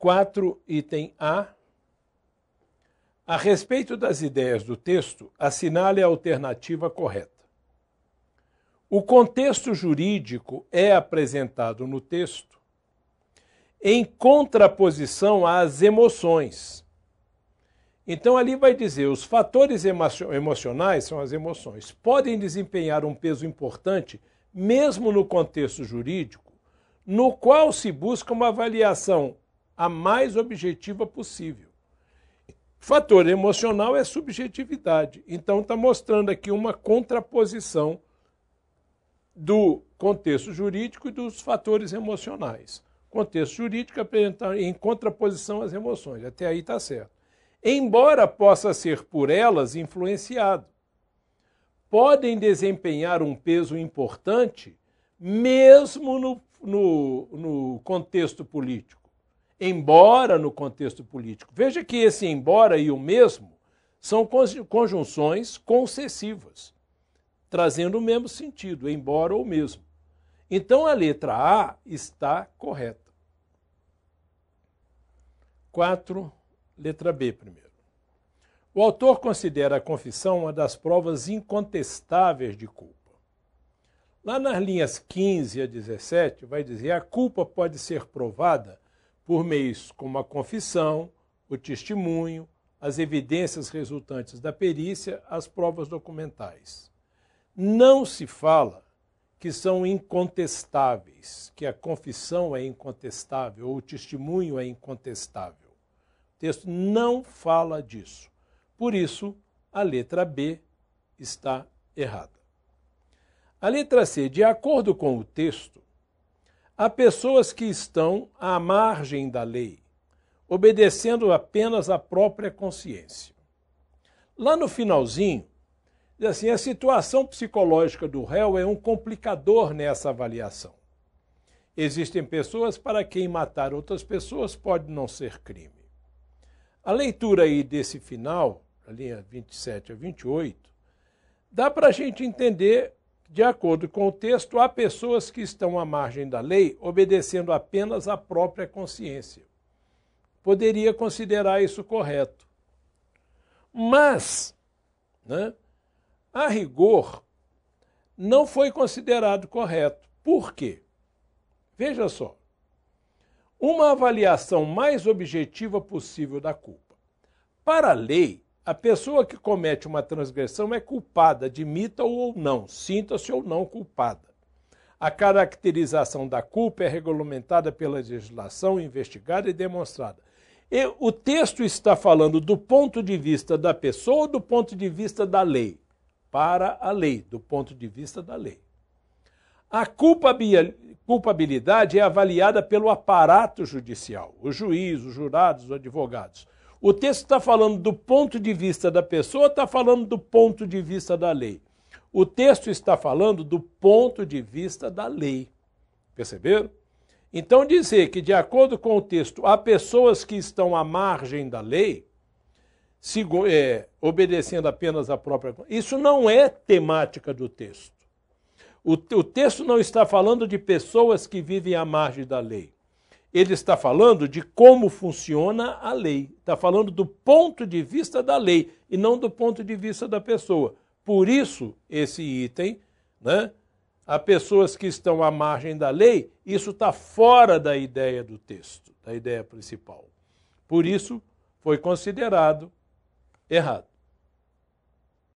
4, item A. A respeito das ideias do texto, assinale a alternativa correta. O contexto jurídico é apresentado no texto em contraposição às emoções. Então, ali vai dizer, os fatores emocionais, são as emoções, podem desempenhar um peso importante, mesmo no contexto jurídico, no qual se busca uma avaliação a mais objetiva possível. Fator emocional é subjetividade. Então, está mostrando aqui uma contraposição do contexto jurídico e dos fatores emocionais. Contexto jurídico apresenta em contraposição às emoções. Até aí está certo. Embora possa ser por elas influenciado, podem desempenhar um peso importante mesmo no contexto político. Embora no contexto político. Veja que esse embora e o mesmo são conjunções concessivas, trazendo o mesmo sentido, embora ou mesmo. Então a letra A está correta. 4, letra B primeiro. O autor considera a confissão uma das provas incontestáveis de culpa. Lá nas linhas 15 a 17 vai dizer a culpa pode ser provada por meios como a confissão, o testemunho, as evidências resultantes da perícia, as provas documentais. Não se fala que são incontestáveis, que a confissão é incontestável ou o testemunho é incontestável. O texto não fala disso. Por isso, a letra B está errada. A letra C, de acordo com o texto, há pessoas que estão à margem da lei, obedecendo apenas à própria consciência. Lá no finalzinho, diz assim, a situação psicológica do réu é um complicador nessa avaliação. Existem pessoas para quem matar outras pessoas pode não ser crime. A leitura aí desse final, a linha 27 a 28, dá para a gente entender, de acordo com o texto, há pessoas que estão à margem da lei obedecendo apenas à própria consciência. Poderia considerar isso correto. Mas, a rigor, não foi considerado correto. Por quê? Veja só. Uma avaliação mais objetiva possível da culpa. Para a lei, a pessoa que comete uma transgressão é culpada, admita-o ou não, sinta-se ou não culpada. A caracterização da culpa é regulamentada pela legislação, investigada e demonstrada. E o texto está falando do ponto de vista da pessoa ou do ponto de vista da lei? Para a lei, do ponto de vista da lei. A culpabilidade é avaliada pelo aparato judicial, o juiz, os jurados, os advogados. O texto está falando do ponto de vista da pessoa ou está falando do ponto de vista da lei? O texto está falando do ponto de vista da lei. Perceberam? Então, dizer que, de acordo com o texto, há pessoas que estão à margem da lei, obedecendo apenas à própria... Isso não é temática do texto. O texto não está falando de pessoas que vivem à margem da lei. Ele está falando de como funciona a lei. Está falando do ponto de vista da lei e não do ponto de vista da pessoa. Por isso, esse item, há pessoas que estão à margem da lei, isso está fora da ideia do texto, da ideia principal. Por isso, foi considerado errado.